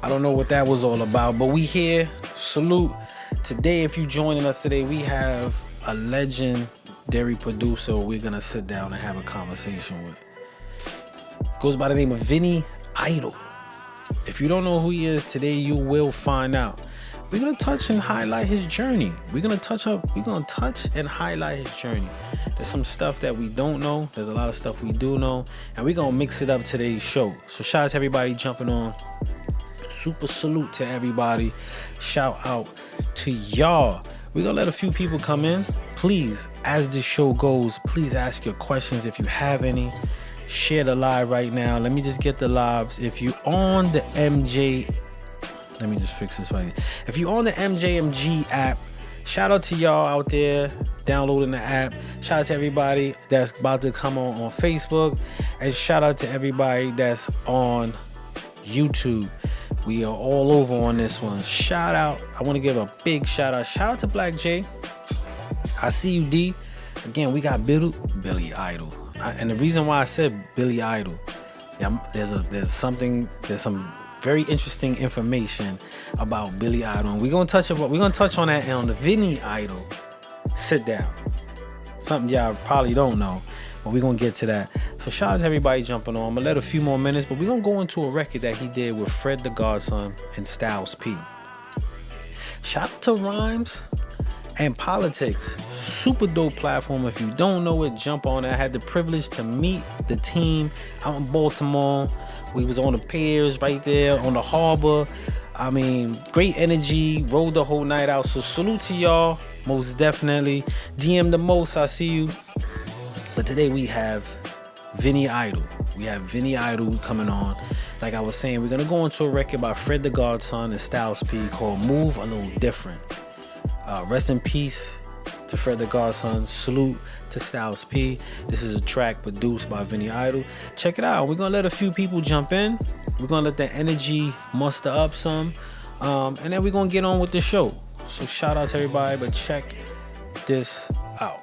I don't know what that was all about, but we here. Salute. Today, if you joining us today, we have a legendary producer we're going to sit down and have a conversation with. Goes by the name of Vinny Idol. If you don't know who he is today, you will find out. We're gonna touch and highlight his journey. We're gonna touch and highlight his journey. There's some stuff that we don't know. There's a lot of stuff we do know, and we're gonna mix it up today's show. So shout out to everybody jumping on. Super salute to everybody. Shout out to y'all. We're gonna let a few people come in. Please, as this show goes, please ask your questions if you have any. Share the live right now. Let me just get the lives. If you on the let me just fix this right here. If you're on the MJMG app, shout out to y'all out there downloading the app. Shout out to everybody that's about to come on Facebook. And shout out to everybody that's on YouTube. We are all over on this one. Shout out. I want to give a big shout out. Shout out to Black J. I see you, D. Again, we got Billy Idol. And the reason why I said Billy Idol, there's some very interesting information about Billy Idol. And we're gonna touch on that on the Vinny Idol sit down. Something y'all probably don't know, but we're gonna get to that. So shout out to everybody jumping on. I'm gonna let a few more minutes, but we're gonna go into a record that he did with Fred the Godson and Styles P. Shout out to Rhymes and Politics. Super dope platform. If you don't know it, jump on it. I had the privilege to meet the team out in Baltimore. We was on the piers right there on the harbor. I mean, great energy. Rode the whole night out. So salute to y'all. Most definitely. DM the most. I see you. But today we have Vinny Idol. We have Vinny Idol coming on. Like I was saying, we're going to go into a record by Fred the Godson and Styles P called Move a Little Different. Rest in peace to Fred the Godson. Salute to Styles P. This is a track produced by Vinny Idol. Check it out. We're gonna let a few people jump in. We're gonna let the energy muster up some, and then we're gonna get on with the show. So shout out to everybody, but check this out.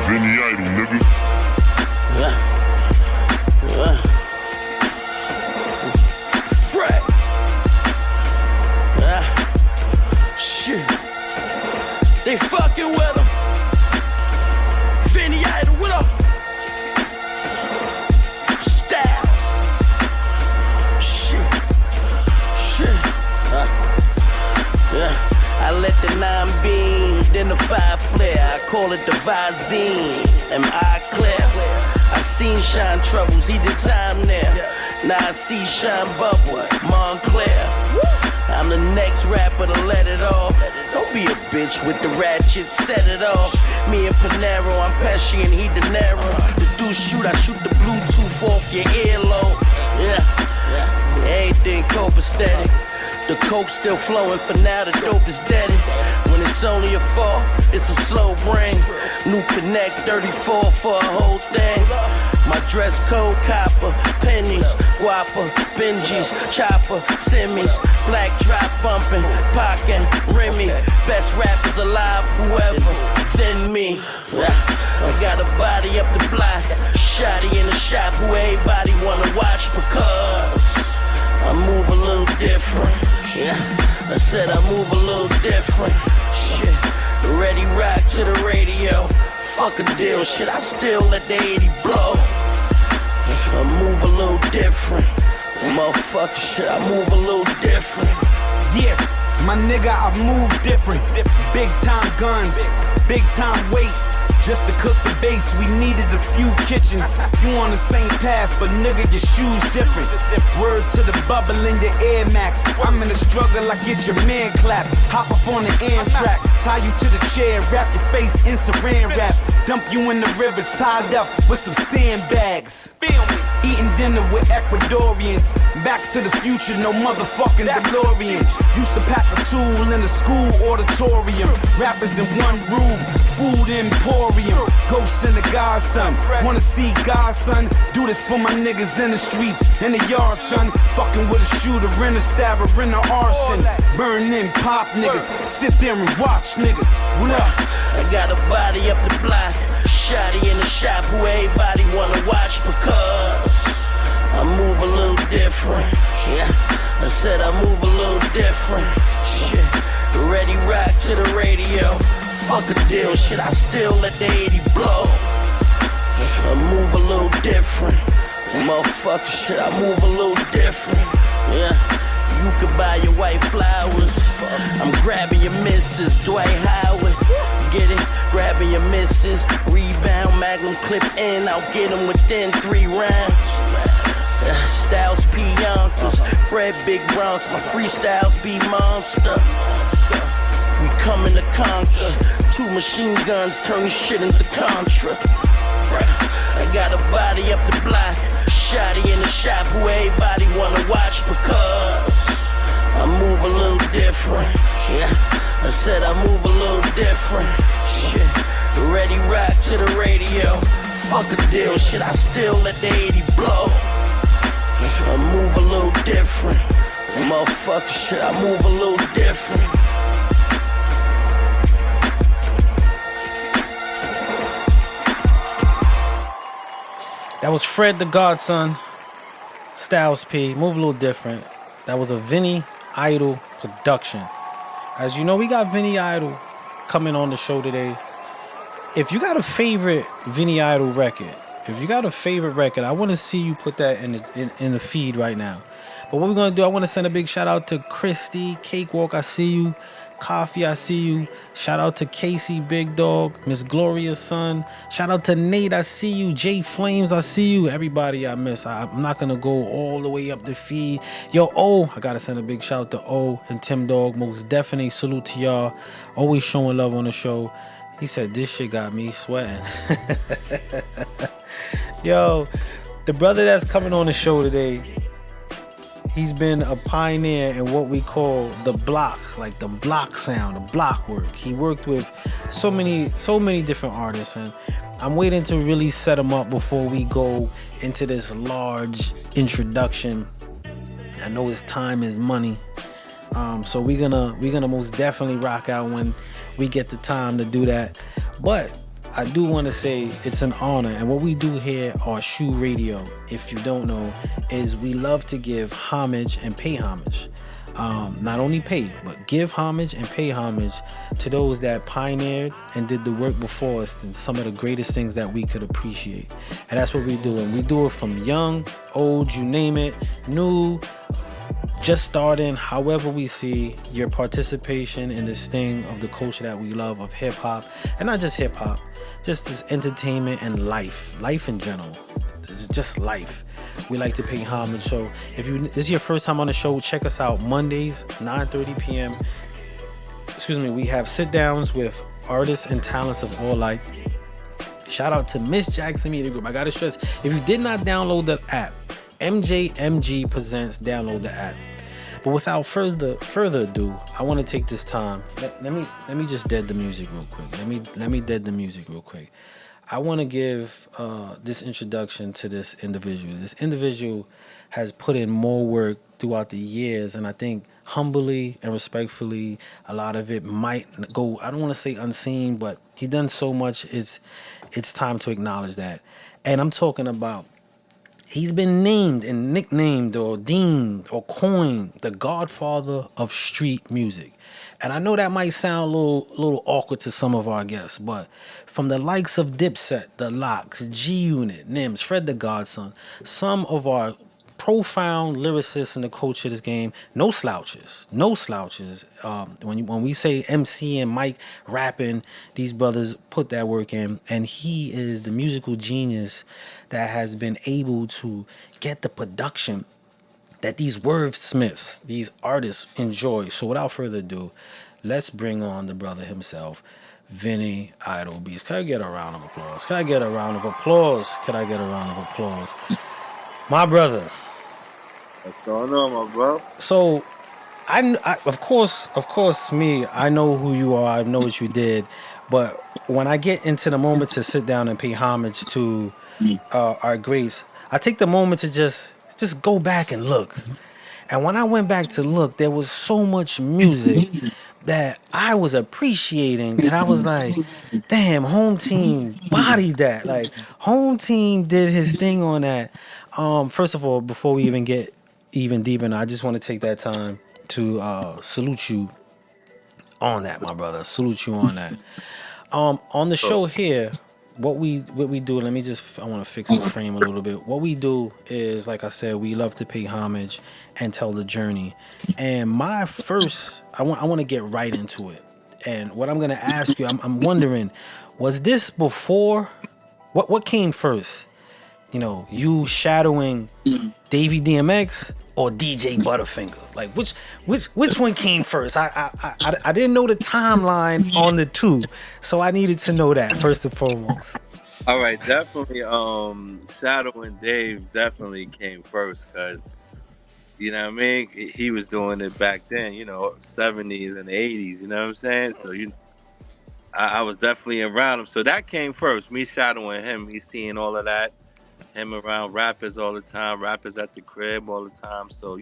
Vinny Idol, nigga. They fucking with him. Vinny Idol, what up? Style. Shit. I let the 9 beam, then the 5 flare. I call it the Visine. Am I clear? I seen Shine Troubles, he did time there. Now I see Shine Bubble, Montclair. I'm the next rapper to let it off. Don't be a bitch with the ratchet, set it off. Me and Panero, I'm Pesci and he De Niro. The dude shoot, I shoot the Bluetooth off your earlobe. Yeah, everything copacetic. The coke still flowing, for now the dope is deaded. When it's only a 4, it's a slow brain. New Connect 34 for a whole thing. My dress code copper, pennies, guapa, Benjis, chopper, semis, black drop bumping, Pac and Remy. Best rappers alive, whoever, then me. I got a body up the block, shotty in the shop who everybody wanna watch because I move a little different. Yeah, I said I move a little different. Shit, ready rock to the radio. Fuck a deal, shit, I still let the 80 blow. I move a little different. Motherfucker, shit, I move a little different. Yeah, my nigga, I move different. Big time guns, big time weight. Just to cook the base, we needed a few kitchens. You on the same path, but nigga, your shoes different. Word to the bubble in your Air Max. I'm in a struggle, I get your man clap. Hop up on the Amtrak, tie you to the chair, wrap your face in saran wrap. Dump you in the river, tied up with some sandbags. Feel me? Eating dinner with Ecuadorians. Back to the future, no motherfucking DeLorean. Used to pack a tool in the school auditorium. Rappers in one room, food emporium. Ghosts in the Godson, wanna see Godson? Do this for my niggas in the streets, in the yard, son. Fucking with a shooter, in a stabber, in the arson. Burn in pop niggas, sit there and watch niggas. What up? I got a body up the block, Shotty in the shop who everybody wanna watch because I move a little different. Yeah, I said I move a little different. Shit, ready rock to the radio. Fuck a deal, shit, I still let the 80 blow. I move a little different. Motherfucker, shit, I move a little different. Yeah, you can buy your white flowers. I'm grabbing your missus, Dwight Howard. Get it? Grabbing your missus. Rebound, magnum clip in. I'll get him within 3 rounds. Styles P. Yonkers. Fred Big Bronx. My freestyles be monster. We coming to conquer. 2 machine guns turn shit into Contra. I got a body up the block. Shotty in the shop who everybody wanna watch because I move a little different. Yeah, I said I move a little different. Shit, ready rock to the radio. Fuck a deal, shit, I still let the 80 blow. I move a little different. Motherfucker, shit, I move a little different. That was Fred the Godson, Styles P, move a little different. That was a Vinny Idol production. As you know, we got Vinny Idol coming on the show today. If you got a favorite Vinny Idol record, I want to see you put that in the feed right now. But what we're going to do, I want to send a big shout out to Christy, Cakewalk, I see you. Coffee, I see you. Shout out to Casey, Big Dog, Miss Gloria's son. Shout out to Nate, I see you. Jay Flames, I see you. Everybody I miss. I'm not gonna go all the way up the feed. Yo, I gotta send a big shout out to O and Tim Dog. Most definitely salute to y'all. Always showing love on the show. He said this shit got me sweating. Yo, the brother that's coming on the show today, he's been a pioneer in what we call the block, like the block sound, the block work. He worked with so many different artists, and I'm waiting to really set him up before we go into this large introduction. I know his time is money, so we're gonna most definitely rock out when we get the time to do that. But I do want to say it's an honor, and what we do here on SHU Radio, if you don't know, is we love to give homage and pay homage. Not only pay, but give homage and pay homage to those that pioneered and did the work before us, and some of the greatest things that we could appreciate. And that's what we do, and we do it from young, old, you name it, new, just starting. However we see your participation in this thing of the culture that we love, of hip-hop, and not just hip-hop, just as entertainment and life in general. It's just life. We like to pay homage. So if this is your first time on the show, check us out Mondays 9:30 p.m. We have sit downs with artists and talents of all like. Shout out to Miss Jackson Media Group. I gotta stress, if you did not download the app, MJMG Presents, download the app. But without further ado, I want to take this time. Let me just dead the music real quick. Let me dead the music real quick. I want to give this introduction to this individual. This individual has put in more work throughout the years, and I think humbly and respectfully, a lot of it might go, I don't want to say unseen, but he done so much. It's time to acknowledge that. And I'm talking about, he's been named and nicknamed or deemed or coined the godfather of street music. And I know that might sound a little awkward to some of our guests, but from the likes of Dipset, The Locks, G-Unit, Nims, Fred the Godson, some of our profound lyricists in the culture of this game, no slouches. When we say MC and Mike rapping, these brothers put that work in, and he is the musical genius that has been able to get the production that these wordsmiths, these artists enjoy. So without further ado, let's bring on the brother himself, Vinny Idol Beats. Can I get a round of applause? My brother. What's going on, my bro? So, I of course, I know who you are. I know what you did. But when I get into the moment to sit down and pay homage to our greats, I take the moment to just go back and look. And when I went back to look, there was so much music that I was appreciating, that I was like, damn, home team bodied that. Like home team did his thing on that. First of all, before we even get even deeper, I just want to take that time to salute you on that, my brother. Salute you on that. On the show here, what we do, I want to fix the frame a little bit. What we do is, like I said, we love to pay homage and tell the journey. And my first, I want to get right into it. And what I'm gonna ask you, I'm wondering, was this before? What came first? You know, you shadowing Davey DMX or DJ Butterfingers? Like which one came first? I didn't know the timeline on the two, so I needed to know that first and foremost. All right, definitely. Shadow and Dave definitely came first because you know what I mean. He was doing it back then, 70s and 80s. You know what I'm saying? So I was definitely around him. So that came first. Me shadowing him, me seeing all of that. Him around rappers all the time, rappers at the crib all the time. So,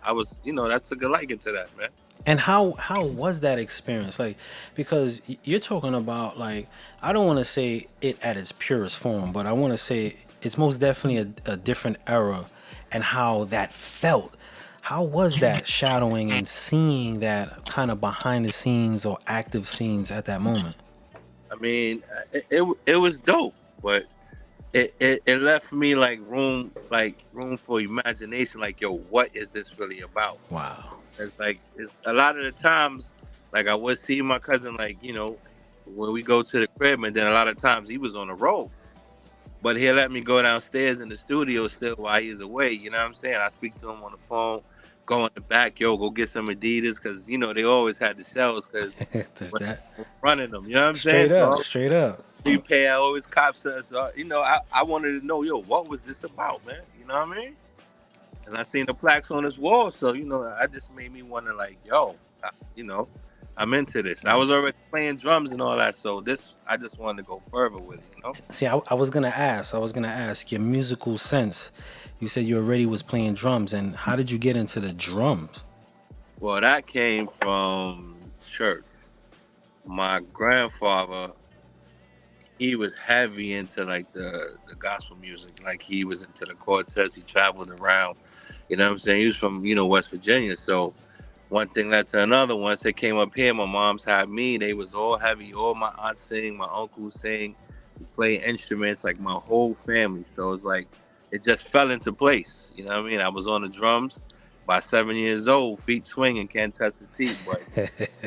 I was, I took a liking to that, man. And how was that experience? Like, because you're talking about, like, I don't want to say it at its purest form, but I want to say it's most definitely a different era and how that felt. How was that shadowing and seeing that kind of behind the scenes or active scenes at that moment? I mean, it was dope, but it left me room for imagination. Like, yo, what is this really about? Wow. It's a lot of the times, I would see my cousin, when we go to the crib, and then a lot of times he was on the road, but he'll let me go downstairs in the studio still while he's away. You know what I'm saying? I speak to him on the phone, go in the back, yo, go get some Adidas, because they always had the shells, because running them. You know what I'm saying? Straight up. You pay always cops us. So, I wanted to know, yo, what was this about, man? You know what I mean? And I seen the plaques on his wall, so I just made me wonder, I'm into this. I was already playing drums and all that, so I just wanted to go further with it. See, I was gonna ask your musical sense. You said you already was playing drums, and how did you get into the drums? Well, that came from church. My grandfather, he was heavy into the gospel music. Like, he was into the quartets. He traveled around. You know what I'm saying? He was from, West Virginia. So one thing led to another. Once they came up here, my mom's had me. They was all heavy. All my aunts sing, my uncles sing. We play instruments, like my whole family. So it's it just fell into place. You know what I mean? I was on the drums by 7 years old, feet swinging, can't touch the seat. But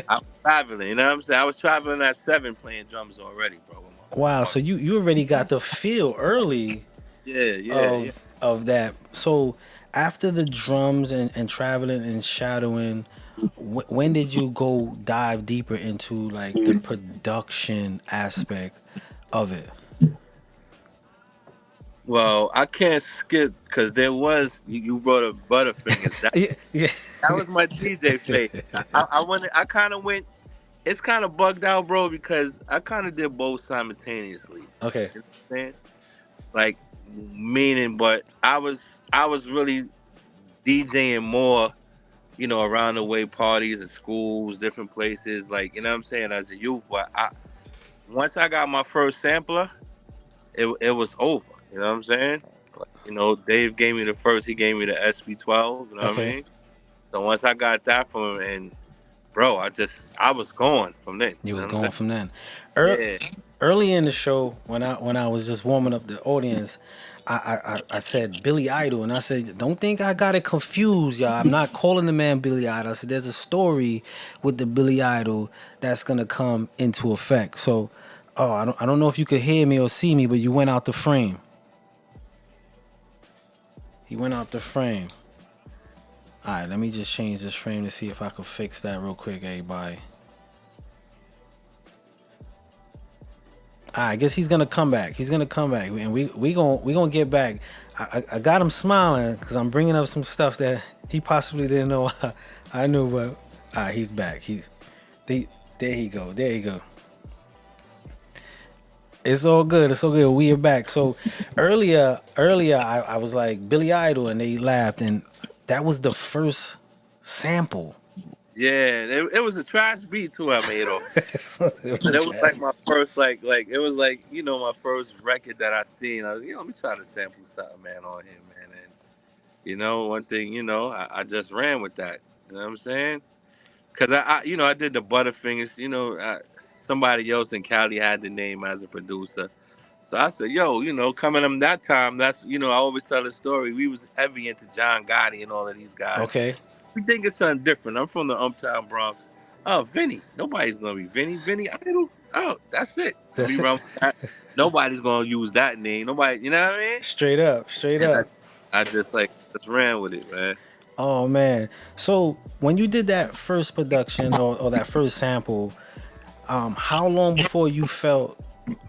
I was traveling. You know what I'm saying? I was traveling at 7 playing drums already, bro. Wow, so you already got the feel early of that. So after the drums and traveling and shadowing, when did you go dive deeper into the production aspect of it? Well, I can't skip because there was you brought up Butterfingers. That was my DJ phase. I kind of went. It's kind of bugged out, bro, because I kind of did both simultaneously. Okay. You know what I'm saying? Meaning, but I was really DJing more, around the way, parties and schools, different places, you know what I'm saying, as a youth. But once I got my first sampler, it was over. You know what I'm saying? Dave gave me the first. He gave me the SP12. You know what I mean? So once I got that from him, and bro, I was going from then. You was going from then. Early in the show, when I was just warming up the audience, I said Billy Idol, and I said, don't think I got it confused, y'all. I'm not calling the man Billy Idol. I said there's a story with the Billy Idol that's gonna come into effect. So, I don't know if you could hear me or see me, but you went out the frame. He went out the frame. All right, let me just change this frame to see if I can fix that real quick, everybody. I guess he's gonna come back. And we gonna get back. I got him smiling because I'm bringing up some stuff that he possibly didn't know I knew, but he's back. There he go. It's all good. We are back. So earlier, I was like Billy Idol, and they laughed, and that was the first sample Yeah, it was a trash beat too. I made off. It But was it was trash. like my first like it was like my first record that I seen. I was let me try to sample something man on here man, and one thing I just ran with that. You know what I'm saying? Cause I did the Butterfingers. Somebody else in Cali had the name as a producer. So I said, yo, coming from that time, that's I always tell the story. We was heavy into John Gotti and all of these guys. Okay. We think it's something different. I'm from the Uptown Bronx. Oh, Vinny. Nobody's gonna be Vinny. Vinny Idol. Oh, that's it. Let me That's it. run with that. Nobody's gonna use that name. Nobody, you know what I mean? Straight up, straight And up. I just just ran with it, man. Oh man. So when you did that first production or that first sample, how long before you felt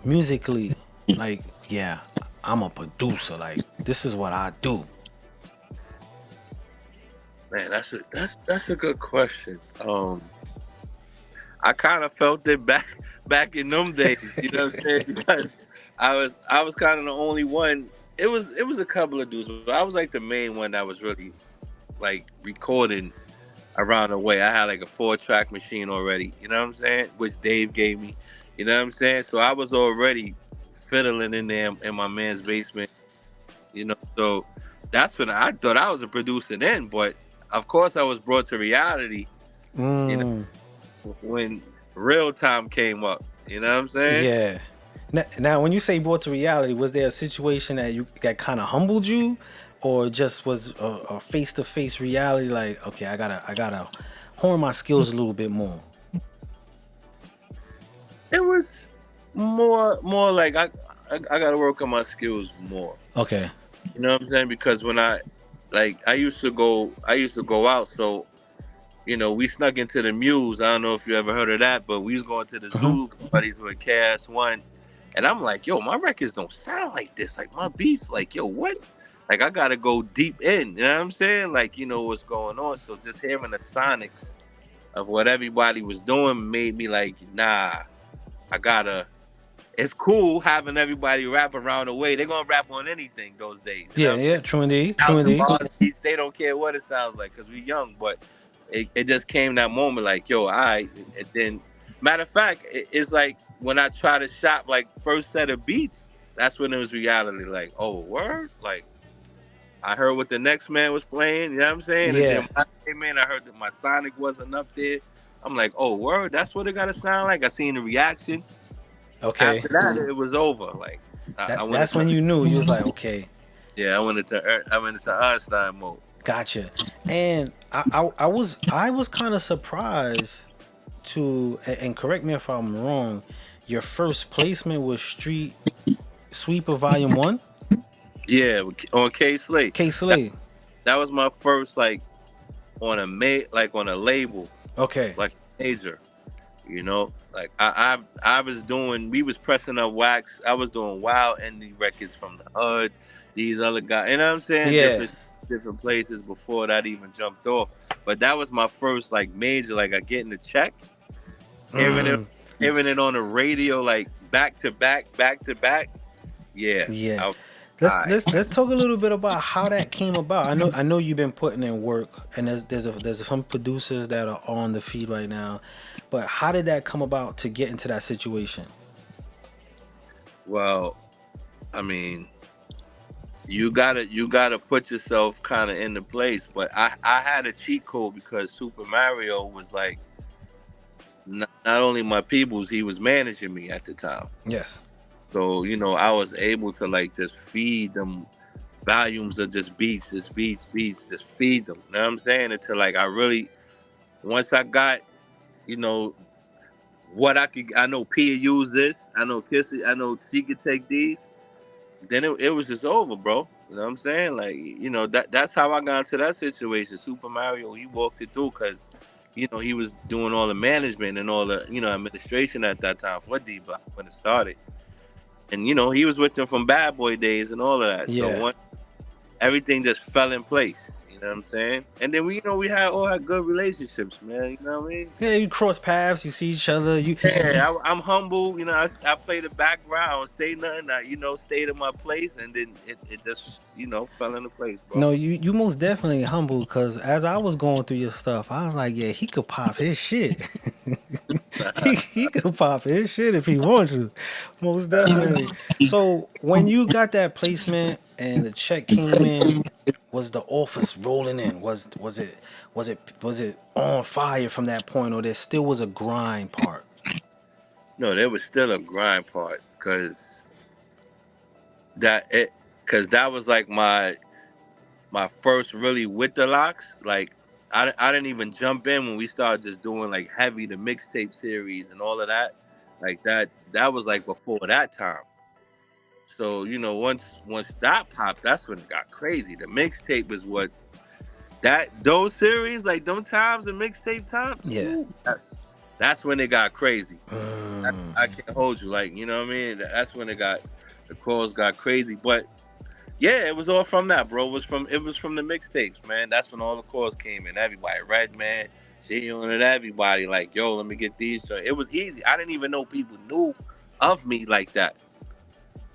musically like, yeah, I'm a producer, like this is what I do? Man, that's a good question. I kind of felt it back in them days. You know what I'm saying? Because I was kind of the only one. It was a couple of dudes, but I was like the main one that was really like recording around the way. I had like a 4-track machine already. You know what I'm saying? Which Dave gave me. You know what I'm saying? So I was already fiddling in there in my man's basement. So that's when I thought I was a producer then. But of course, I was brought to reality. You know, Mm, when real time came up. You know what I'm saying? yeah. Now, when you say brought to reality, was there a situation that kind of humbled you, or just was a face-to-face reality? Like, okay, I gotta hone my skills a little bit more. It was more like I got to work on my skills more. Okay. You know what I'm saying? Because when I used to go out, so we snuck into the Muse. I don't know if you ever heard of that, but we was going to the Mhm. Zulu parties with KS1, and I'm like, yo, my records don't sound like this. Like my beats, like yo, what? Like I gotta go deep in. You know what I'm saying? Like what's going on. So just hearing the sonics of what everybody was doing made me like, nah, I gotta. It's cool having everybody rap around the way. They're gonna rap on anything those days. You know Yeah, what I'm yeah. saying? True indeed. True Thousand indeed. bars each, they don't care what it sounds like because we young. But it just came that moment like, yo, all right. And then, matter of fact, it's like when I try to shop like first set of beats, that's when it was reality. Like, oh, word? Like, I heard what the next man was playing, you know what I'm saying? And then Yeah. when I came in, I heard that my Sonic wasn't up there. I'm like, oh, word? That's what it got to sound like? I seen the reaction. Okay. After that, it was over. Like, I went That's when into, you knew you was like, okay, yeah, I went into Einstein mode. gotcha. And I was kind of surprised to, and correct me if I'm wrong, your first placement was Street Sweeper Volume 1? Yeah, on K Slate. K Slay. That was my first like on on a label, Okay. like major. Like I was doing, we was pressing up wax. I was doing wild indie records from the hood. These other guys, you know what I'm saying? Yeah. Different places before that even jumped off. But that was my first like major, like I getting the check, hearing it, Mm, hearing it on the radio, like back to back. Yeah, yeah. I was Let's high. let's talk a little bit about how that came about. I know you've been putting in work, and there's some producers that are on the feed right now, but how did that come about to get into that situation? Well, I mean, you gotta put yourself kind of into place. But I had a cheat code because Super Mario was like not only my people's, he was managing me at the time. Yes. So I was able to like just feed them volumes of just beats, just feed them. You know what I'm saying? Until like I really, once I got you know what I know Pia used this, I know Kissy, I know she could take these. Then it was just over, bro. You know what I'm saying? Like, that's how I got into that situation. Super Mario, he walked it through because, he was doing all the management and all the, administration at that time for D-Block when it started. And, he was with them from Bad Boy days and all of that. So Yeah. everything just fell in place. You know what I'm saying? And then we had all had good relationships, man. You know what I mean? Yeah, you cross paths, you see each other. I'm humble. You know, I play the background, I don't say nothing. I, stayed in my place, and then it just, fell into place, bro. No, you most definitely humble, because as I was going through your stuff, I was like, yeah, he could pop his shit. he could pop his shit if he wants to, most definitely. So when you got that placement and the check came in, was the office rolling in? Was it on fire from that point, or there still was a grind part? No, there was still a grind part, because that was like my first really with the locks. Like I didn't even jump in when we started just doing like heavy the mixtape series and all of that. Like that was like before that time. So once that popped, that's when it got crazy. The mixtape is what those series, like them times, the mixtape times. Yeah. Ooh, that's when it got crazy. I can't hold you, like, you know what I mean? That's when the calls got crazy. But yeah, it was all from that, bro. It was from the mixtapes, man. That's when all the calls came in. Everybody, Redman, she on it, everybody, like, yo, let me get these. So it was easy. I didn't even know people knew of me like that.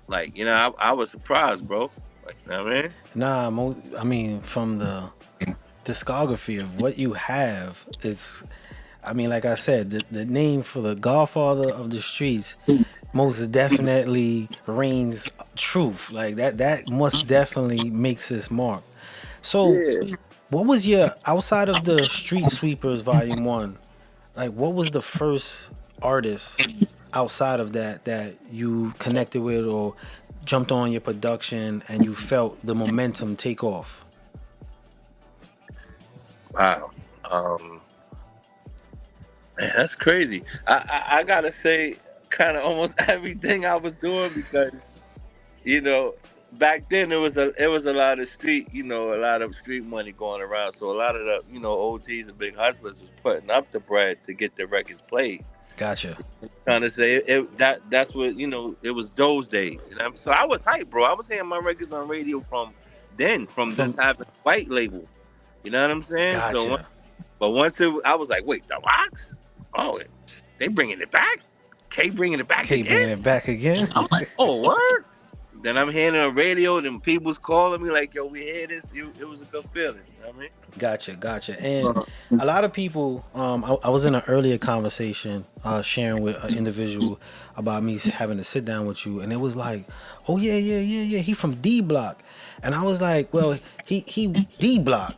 Like, I was surprised, bro. Like, you know what I mean? Nah, I mean, from the discography of what you have, is, I mean, like I said, the name for the Godfather of the streets most definitely reigns truth. Like that must definitely makes his mark. So Yeah. what was your, outside of the Street Sweepers Volume 1, like what was the first artist outside of that you connected with or jumped on your production and you felt the momentum take off? Wow. Man, that's crazy. I gotta say, kind of almost everything I was doing, because back then it was a lot of street, a lot of street money going around. So a lot of the OGs and big hustlers was putting up the bread to get the records played. Gotcha. Trying to say that's what it was those days. So I was hyped, bro. I was hearing my records on radio from just having a white label. You know what I'm saying? Gotcha. So once I was like, wait, the Locks? Oh, they bringing it back? K bringing it back again? I'm like, oh, word? Then I'm hearing it on radio, and people's calling me like, yo, we hear this. It was a good feeling. You know what I mean? Gotcha. And a lot of people, I was in an earlier conversation sharing with an individual about me having to sit down with you, and it was like, oh, yeah, he from D Block. And I was like, well, he D Block.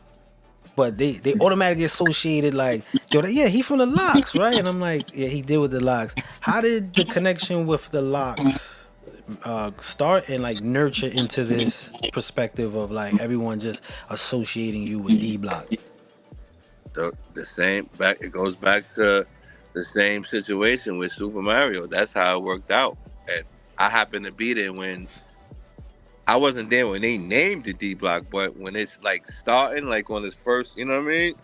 But they automatically associated like, yo, he from the Locks, right? And I'm like, yeah, he did with the Locks. How did the connection with the Locks start and like nurture into this perspective of like everyone just associating you with D Block? The same back. It goes back to the same situation with Super Mario. That's how it worked out, and I happened to be there when. I wasn't there when they named the D Block, but when it's like starting, like on its first, you know what I mean?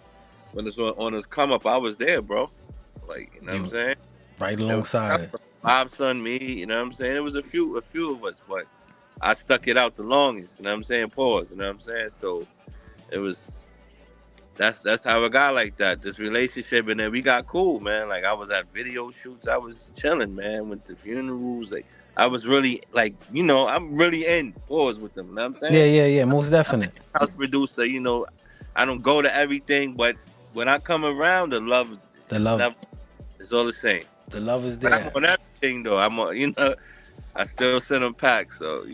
When it's on its come up, I was there, bro. Like, you know what I'm saying? Right alongside it. Bob, son, me, you know what I'm saying? It was a few of us, but I stuck it out the longest, you know what I'm saying? Pause, you know what I'm saying? So it was, that's how it got like that, this relationship, and then we got cool, man. Like, I was at video shoots, I was chilling, man, went to funerals, like, I was really, like, I'm really in pause with them, you know what I'm saying? Yeah, most definite. House producer, I don't go to everything, but when I come around, the love is all the same. The love is there. But I'm on everything, though. I'm on, I still send them packs, so,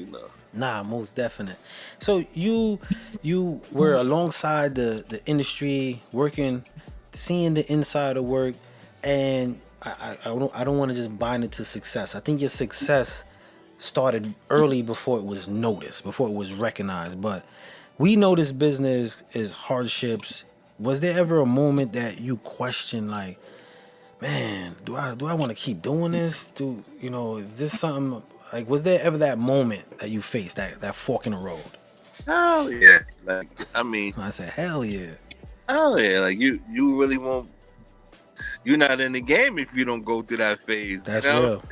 Nah, most definite. So you were alongside the industry, working, seeing the inside of work, and I don't want to just bind it to success. I think your success started early before it was noticed, before it was recognized. But we know this business is hardships. Was there ever a moment that you questioned, like, man, do I want to keep doing this? Is this something, like, was there ever that moment that you faced, that fork in the road? Hell yeah. Like, I mean, I said, hell yeah. Hell yeah. Like, you really won't. You're not in the game if you don't go through that phase. That's real.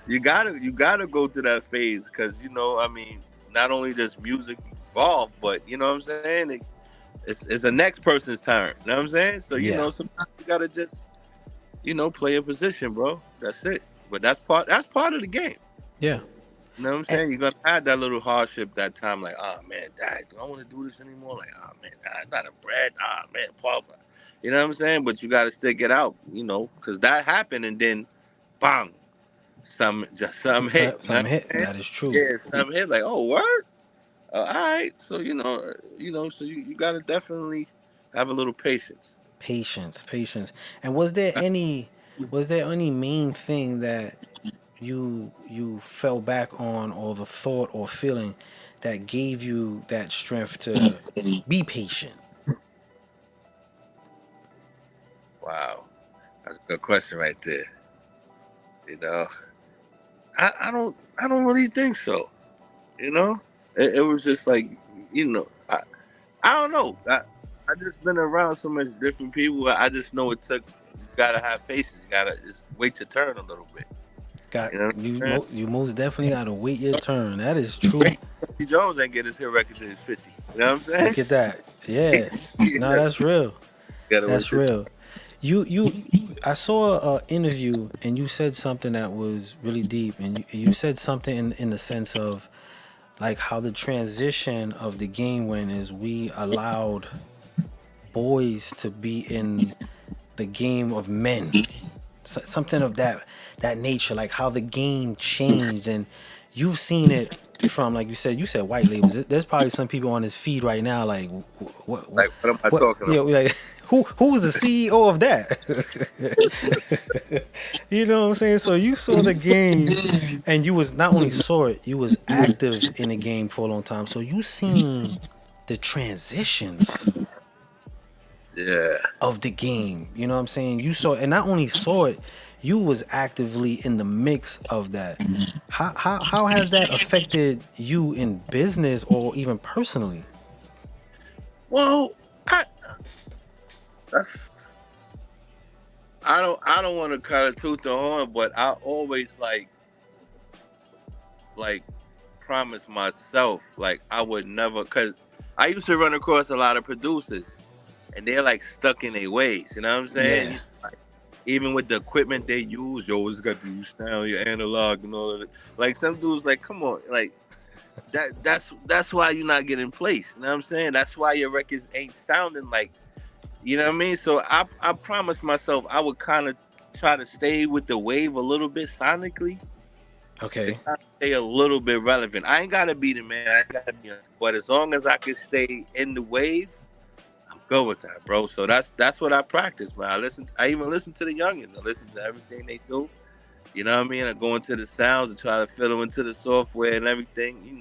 You gotta go through that phase, because I mean, not only does music evolve, but you know what I'm saying, it's the next person's turn. You know what I'm saying? So Yeah. sometimes you gotta just play a position, bro. That's it. But that's part of the game. Yeah. You know what I'm saying? You're gonna have that little hardship that time, like, oh man, dad, do I want to do this anymore? Like, oh man, I got a bread. Oh man, Papa. You know what I'm saying? But you gotta stick it out, because that happened, and then, bang, some hit. You know Some what hit. I'm saying? That is true. Yeah, some hit. Like, oh, word. All right. So so you gotta definitely have a little patience. Patience. And was there any main thing that you fell back on, or the thought or feeling that gave you that strength to be patient? Wow, that's a good question right there. You know, I don't really think so. It was just like, I don't know. I just been around so much different people. I just know you gotta have patience. You gotta just wait your turn a little bit. Got You know what I'm saying? you most definitely gotta wait your turn. That is true. Quincy Jones ain't get his hit record till he's 50. You know what I'm saying? Look at that. Yeah. No, that's real. Gotta wait That's your real. You I saw an interview and you said something that was really deep, and you said something in the sense of like how the transition of the game went is we allowed boys to be in the game of men. Something of that nature, like how the game changed, and you've seen it from, like you said white labels. There's probably some people on this feed right now like Like, what am I talking you know, about? like who's the CEO of that? You know what I'm saying? So you saw the game, and you was not only saw it, you was active in the game for a long time. So you seen the transitions Yeah. of the game. You know what I'm saying? You saw, and not only saw it, you was actively in the mix of that. How has that affected you in business or even personally? Well, I don't want to cut a tooth the horn, but I always like promise myself like I would never, because I used to run across a lot of producers and they're like stuck in their ways. You know what I'm saying? Yeah. Like, even with the equipment they use, you always got to use sound, your analog and all of it. Like some dudes, like, come on, like that's why you're not getting placed. You know what I'm saying? That's why your records ain't sounding like, you know what I mean? So I promised myself I would kind of try to stay with the wave a little bit sonically. Okay. To stay a little bit relevant. I ain't gotta be the man. I ain't gotta be, but as long as I can stay in the wave, I'm good with that, bro. So that's what I practice, man. I even listen to the youngins. I listen to everything they do. You know what I mean? I go into the sounds and try to fill them into the software and everything.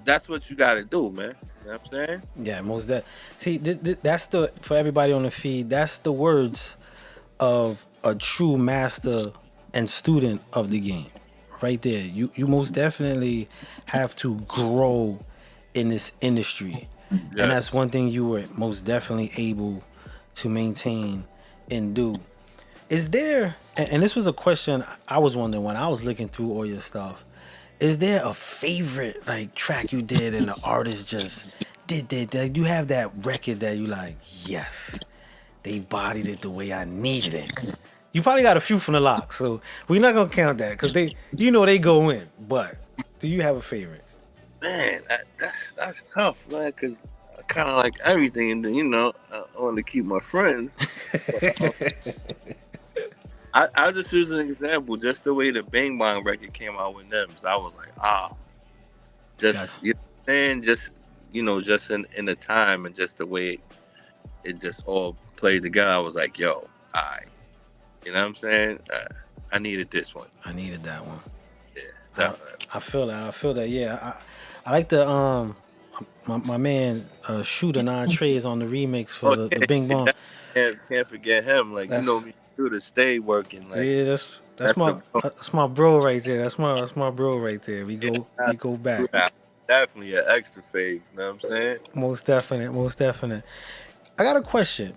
That's what you gotta do, man. You know what I'm saying? Yeah, most that. See, that's the, for everybody on the feed. That's the words of a true master and student of the game, right there. You most definitely have to grow in this industry, Yeah. and that's one thing you were most definitely able to maintain and do. Is there? And this was a question I was wondering when I was looking through all your stuff. Is there a favorite like track you did and the artist just did like, you have that record that you like, yes, they bodied it the way I needed it? You probably got a few from the lock, so we're not gonna count that because they go in. But do you have a favorite? Man, that's tough, man, because I kind of like everything, and then I want to keep my friends. I just use an example, just the way the Bang Bang record came out with them. So I was like, just Gotcha. you know what I'm saying, just in the time and just the way it just all played together. I was like, yo, alright, you know what I'm saying? I needed this one. I needed that one. Yeah, definitely. I feel that. Yeah, I like the my man Shooter Nine Trays on the remix for the Bing Bong. Can't forget him. Like, me through to stay working. Like, Yeah, that's my bro right there. That's my bro right there. We go back. Definitely an extra fave. You know what I'm saying? Most definite. I got a question.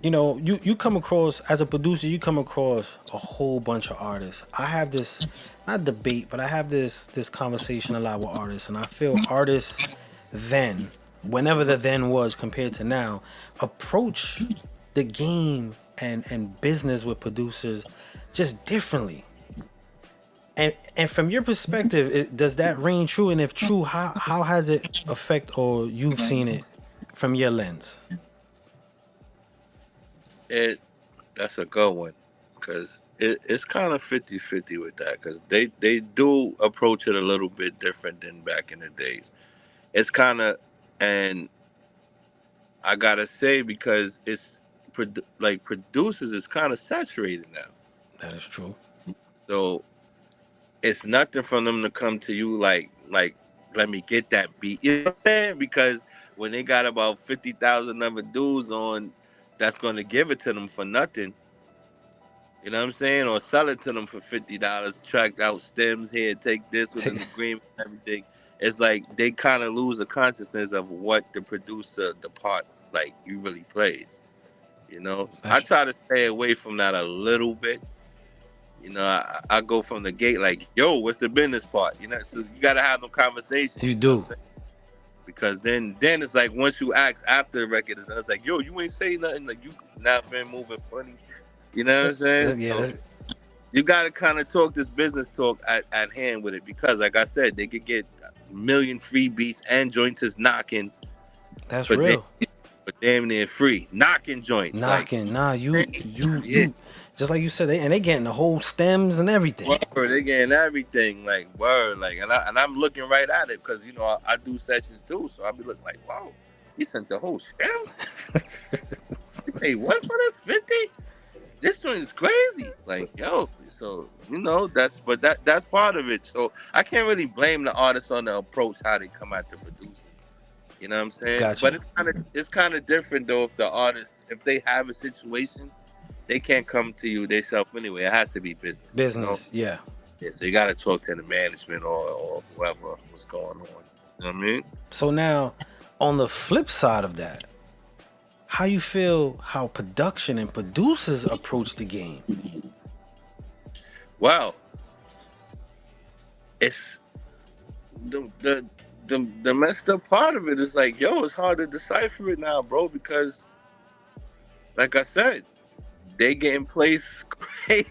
You come across, as a producer, you come across a whole bunch of artists. I have this, not debate, but I have this conversation a lot with artists, and I feel artists then whenever the then was compared to now, approach the game and business with producers just differently. And from your perspective, does that ring true? And if true, how has it affect or you've seen it from your lens? It That's a good one, because it's kind of 50-50 with that, because they do approach it a little bit different than back in the days. It's kind of, and I gotta say, because it's like producers is kind of saturated now, That is true. so it's nothing for them to come to you like let me get that beat, you know what I'm saying? Because when they got about 50,000 other dudes on that's gonna give it to them for nothing. You know what I'm saying? Or sell it to them for $50, tracked out stems here, take this with an agreement and everything. It's like they kind of lose the consciousness of what the producer, the part, like, you really plays. You know? I try to stay away from that a little bit. You know, I go from the gate like, yo, what's the business part? You know, so you got to have them conversations. You You know do. what I'm saying? Because then it's like, once you ask after the record is done, it's like, yo, you ain't say nothing. Like, you not been moving funny. You know what I'm saying? Yeah, So you got to kind of talk this business talk at hand with it, because, like I said, they could get a million free beats and joints is knocking. that's But real. but damn near free knocking joints. Knocking, like, nah, yeah. you, just like you said, they getting the whole stems and everything. Word, they getting everything, like, word, like, and I'm looking right at it, because, you know, I do sessions too, so I'll be looking like, wow, he sent the whole stems. You pay what for this? 50? This joint is crazy. Like, yo, so, you know, that's part of it. So I can't really blame the artists on the approach, how they come at the producers. You know what I'm saying? Gotcha. But it's kind of different though, if the artists, if they have a situation, they can't come to you themselves anyway. It has to be business. Business, You know? yeah. Yeah, so you got to talk to the management or whoever, what's going on. You know what I mean? So now, on the flip side of that, how you feel how production and producers approach the game? Well, it's the messed up part of it is like, yo, it's hard to decipher it now, bro, because, like I said, they getting placed crazy.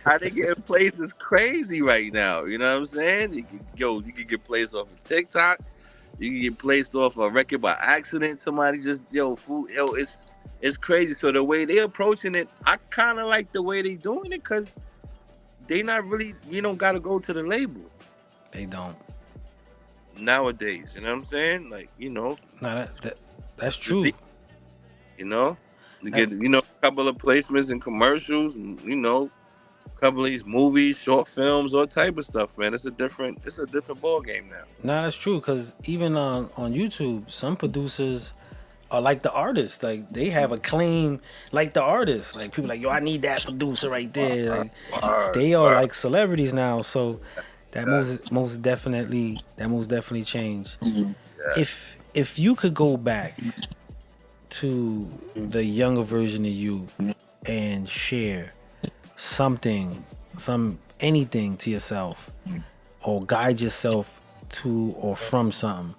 How they getting placed is crazy right now. You know what I'm saying? You can get placed off of TikTok. You can get placed off a record by accident. Somebody just, it's crazy. So the way they approaching it, I kind of like the way they doing it, because they not really, you don't got to go to the label. They don't. Nowadays, you know what I'm saying? Like, you know. Nah, that's true. You know? You get, you know, a couple of placements in commercials, and, you know, a couple of these movies, short films, all type of stuff, man. It's a different ball game now. Nah, that's true, because even on YouTube, some producers are like the artists. Like, they have a claim like the artist. Like, people like, yo, I need that producer right there. Like, they are like celebrities now. So that most definitely changed. Yeah. If you could go back to the younger version of you and share anything to yourself, or guide yourself to or from something,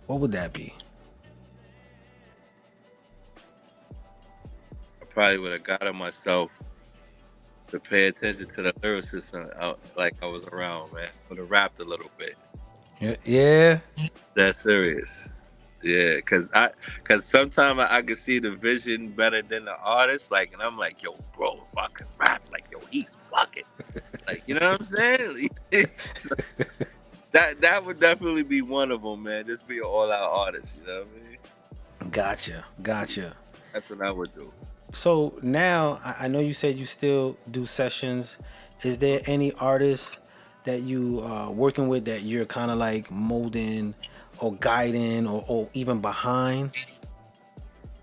what would that be? I probably would have gotten myself to pay attention to the lyricism like I was around, man. Would have rapped a little bit. Yeah. That's serious. Yeah, cause sometimes I can see the vision better than the artist, like, and I'm like, yo, bro, if I could rap, like, yo, he's fucking, like, you know what I'm saying? that would definitely be one of them, man. Just be an all-out artist, you know what I mean? Gotcha. That's what I would do. So now, I know you said you still do sessions. Is there any artists that you are working with that you're kind of like molding or guiding or even behind?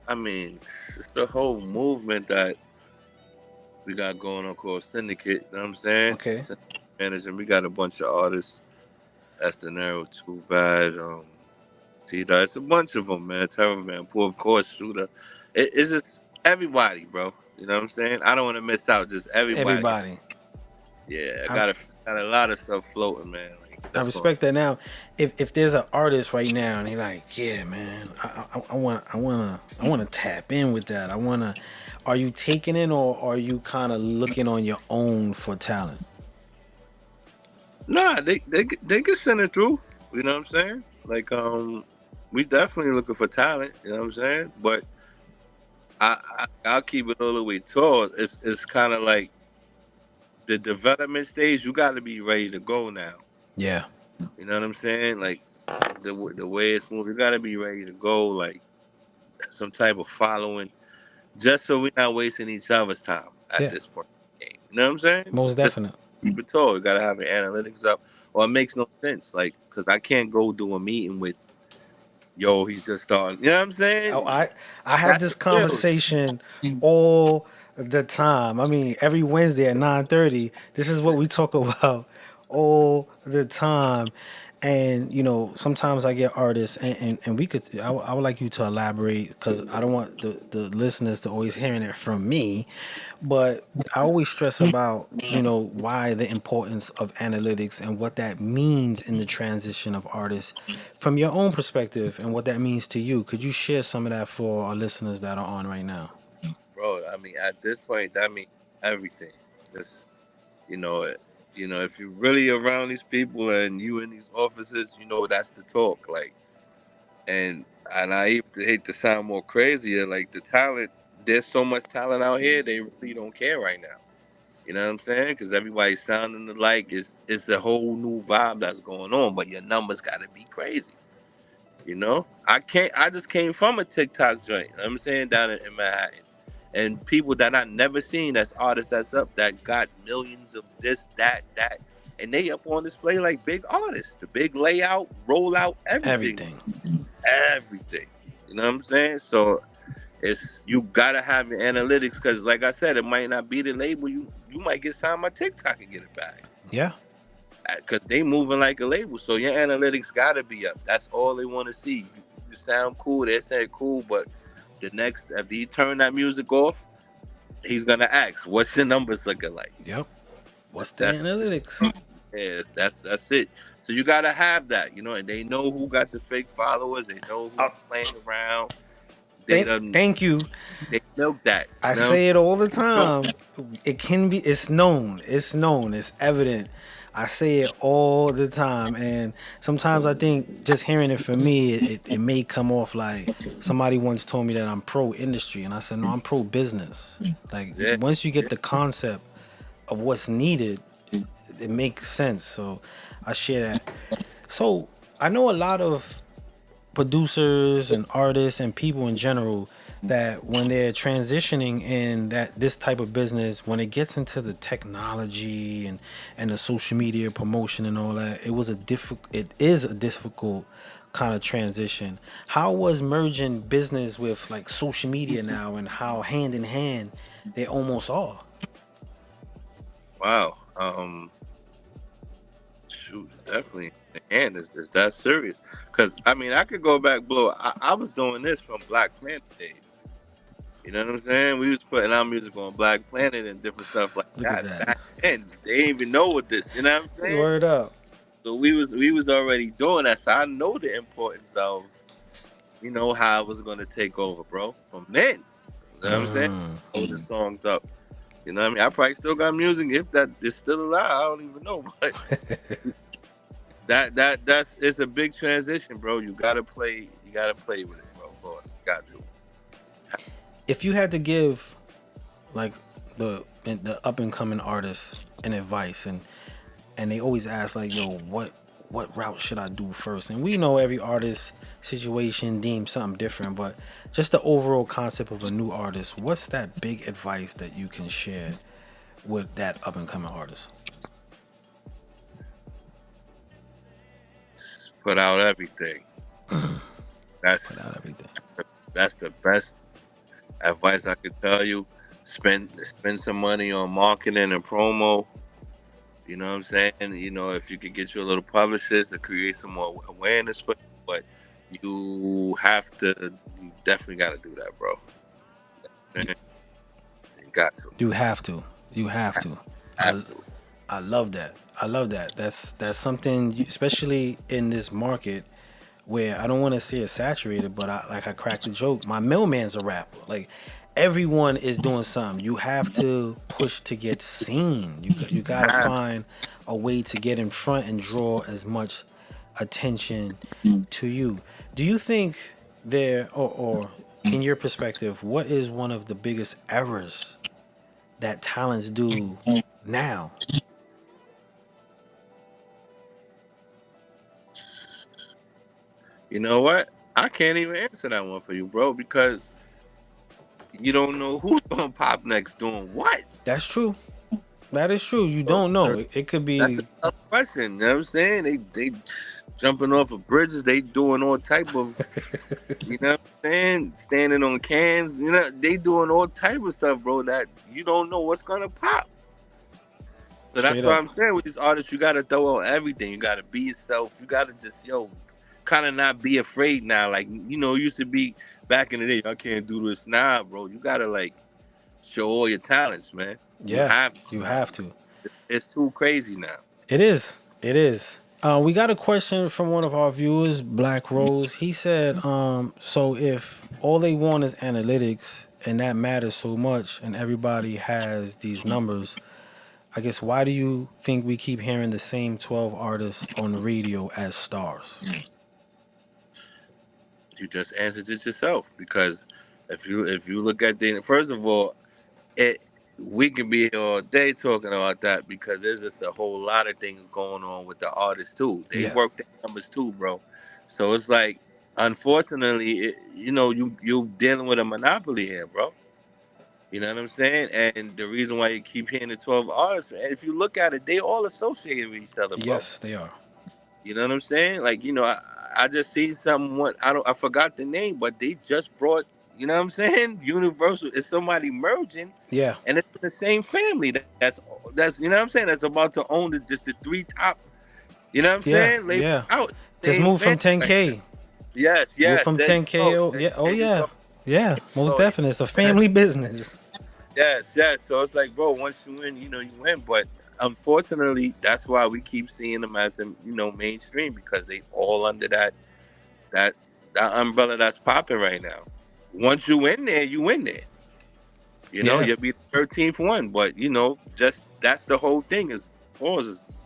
I mean, it's the whole movement that we got going on called Syndicate, you know what I'm saying? Okay. Managing, we got a bunch of artists. That's the Narrow, Too Bad, T-Dot. It's a bunch of them, man. Terror Van, Poor, of course, Shooter. It's just everybody, bro. You know what I'm saying? I don't want to miss out. Just everybody. Everybody. Yeah, I got a lot of stuff floating, man. Like, I respect that. Now, if there's an artist right now and he's like, yeah, man, I wanna tap in with that. Are you taking it, or are you kind of looking on your own for talent? Nah, they can send it through. You know what I'm saying? Like, we definitely looking for talent. You know what I'm saying? But I'll keep it all the way tall. It's kind of like the development stage. You got to be ready to go now. Yeah. You know what I'm saying? Like the way it's moving, you got to be ready to go. Like some type of following, just so we're not wasting each other's time at this point in the game. You know what I'm saying? Most Just definite. keep it tall. You got to have your analytics up, or it makes no sense. Like, because I can't go do a meeting with, yo, he's just starting. You know what I'm saying? Oh, I have That's this the real. conversation all the time. I mean, every Wednesday at 9:30, this is what we talk about all the time. And sometimes I get artists, and we could. I would like you to elaborate, because I don't want the listeners to always hearing it from me. But I always stress about why the importance of analytics and what that means in the transition of artists from your own perspective, and what that means to you. Could you share some of that for our listeners that are on right now? Bro, I mean, at this point, that means everything. Just, you know, if you're really around these people and you in these offices, that's the talk. Like, and I even hate to sound more crazier, like the talent. There's so much talent out here, they really don't care right now. You know what I'm saying? Because everybody's sounding alike. It's a whole new vibe that's going on, but your numbers got to be crazy. I just came from a TikTok joint. You know what I'm saying, down in Manhattan, and people that I never seen, that's artists that's up, that got millions of this, that, and they up on display like big artists. The big layout, rollout, everything. You know what I'm saying? So you gotta have your analytics, because like I said, it might not be the label. You might get signed by TikTok and get it back. Yeah. Because they moving like a label, so your analytics gotta be up. That's all they want to see. You sound cool, they say cool, but after you turn that music off, he's gonna ask, "What's your numbers looking like?" Yep. What's the analytics? Yes, that's it. So you gotta have that, and they know who got the fake followers. They know who's playing around. Thank you. They milk that. I say it all the time. It's known. It's evident. I say it all the time. And sometimes I think just hearing it from me, it may come off like somebody once told me that I'm pro industry. And I said, no, I'm pro business. Like, once you get the concept of what's needed, it makes sense. So I share that. So I know a lot of producers and artists and people in general that when they're transitioning in this type of business, when it gets into the technology and the social media promotion and all that, it is a difficult kind of transition. How was merging business with like social media now, and how hand in hand they almost are? Wow. Shoot, it's definitely and it's that serious. Because I mean, I could go back, Blow. I was doing this from Black Planet days. You know what I'm saying? We was putting our music on Black Planet and different stuff like that. Back then, they didn't even know what this. You know what I'm saying? Word up. So we was already doing that. So I know the importance of, how it was gonna take over, bro. From then, you know what I'm saying? Hold the songs up. You know what I mean? I probably still got music if that is still alive. I don't even know, but it's a big transition, bro. You gotta play with it, bro. Boss, got to. If you had to give like the up and coming artists an advice, and they always ask like, yo, what route should I do first? And we know every artist situation deems something different, but just the overall concept of a new artist, what's that big advice that you can share with that up and coming artist? Put out everything. That's the best advice I could tell you. Spend some money on marketing and promo. You know what I'm saying? If you could get you a little publicist to create some more awareness for you, but you definitely got to do that, bro. You got to. You have to. I love that. I love that. That's something, especially in this market where I don't want to say it's saturated, but I cracked the joke. My mailman's a rapper. Like everyone is doing something. You have to push to get seen. You gotta find a way to get in front and draw as much attention to you. Do you think or in your perspective, what is one of the biggest errors that talents do now? You know what? I can't even answer that one for you, bro, because you don't know who's gonna pop next doing what. That's true. That is true. You So don't know. It could that's be. a tough question. You know what I'm saying? They jumping off of bridges. They doing all type of, you know what I'm saying? Standing on cans. You know, they doing all type of stuff, bro, that you don't know what's gonna pop. So that's Straight what up. I'm saying with these artists. You gotta throw out everything. You gotta be yourself. You gotta just kind of not be afraid now. Like it used to be back in the day. I can't do this now, bro. You gotta like show all your talents, man. You Yeah, have to you now. have to. It's too crazy now. It is. It is. We got a question from one of our viewers, Black Rose. He said, so if all they want is analytics and that matters so much and everybody has these numbers, I guess why do you think we keep hearing the same 12 artists on the radio as stars? You just answered it yourself because if you look at the first of all, it we can be here all day talking about that because there's just a whole lot of things going on with the artists too. They Yes. work their numbers too, bro. So it's like, unfortunately, you dealing with a monopoly here, bro. You know what I'm saying? And the reason why you keep hearing the 12 artists, and if you look at it, they all associated with each other, bro. Yes, they are. You know what I'm saying? Like, I just seen someone, I forgot the name, but they just brought, you know what I'm saying? Universal is somebody merging, Yeah. and it's the same family that's you know what I'm saying? That's about to own just the three top, you know what I'm Yeah. saying? Label Yeah. out. Just Same move from family. 10K. Yes, Move yes. from There you 10K. go. Oh, yeah. Oh, There you yeah. go. Yeah. Most So, definitely. It's a family business. yes, yes. So it's like, bro, once you win, you win. But unfortunately, that's why we keep seeing them as mainstream because they all under that that umbrella that's popping right now. Once you in there, you win there. Yeah. You'll be the 13th one, but just that's the whole thing is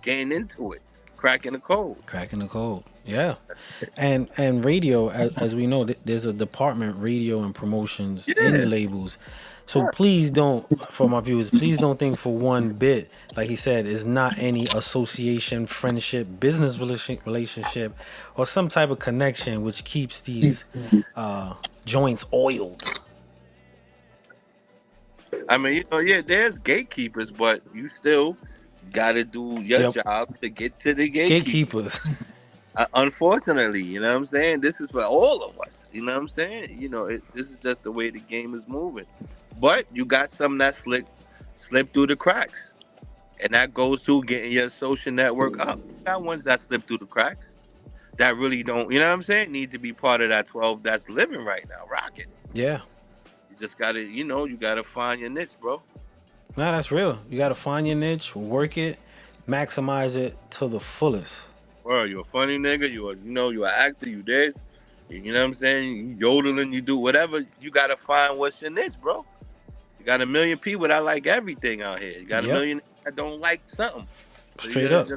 getting into it, cracking the code. Cracking the code. Yeah. And radio, as we know, there's a department, radio and promotions in the Yeah, labels. So please don't, for my viewers, please don't think for one bit, like he said, it's not any association, friendship, business relationship, or some type of connection which keeps these joints oiled. I mean, yeah, there's gatekeepers, but you still got to do your Yep. job to get to the gatekeeper. Gatekeepers. Unfortunately, you know what I'm saying? This is for all of us. You know what I'm saying? This is just the way the game is moving. But you got some that slip through the cracks. And that goes to getting your social network up. You got ones that slip through the cracks that really don't, you know what I'm saying, need to be part of that 12 that's living right now, rocking. Yeah. You just got to, you got to find your niche, bro. Nah, that's real. You got to find your niche, work it, maximize it to the fullest. Bro, you a funny nigga, you an actor, you this, you know what I'm saying, you yodeling, you do whatever, you got to find what's your niche, bro. You got a million people that like everything out here. You got a million that don't like something. So Straight up.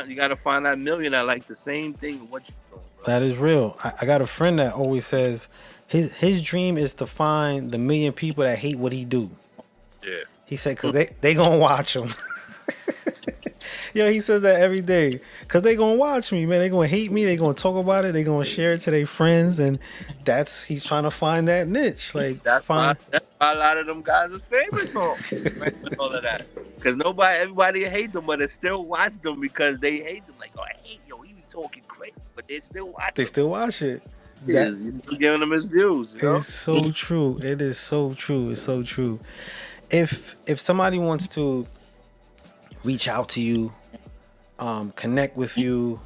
You got to find that million that like the same thing what you doing, bro. That is real. I got a friend that always says his dream is to find the million people that hate what he do. Yeah. He said, because they going to watch him. Yo, he says that every day. Because they going to watch me, man. They going to hate me. They going to talk about it. They going to share it to their friends. And he's trying to find that niche. Like, that's why a lot of them guys are famous for all of that. Because everybody hate them, but they still watch them because they hate them. Like, I hate he be talking crazy, but they still watch. They still watch it. You're still giving them his dues. It's so true. It is so true. It's so true. If somebody wants to reach out to you, connect with you,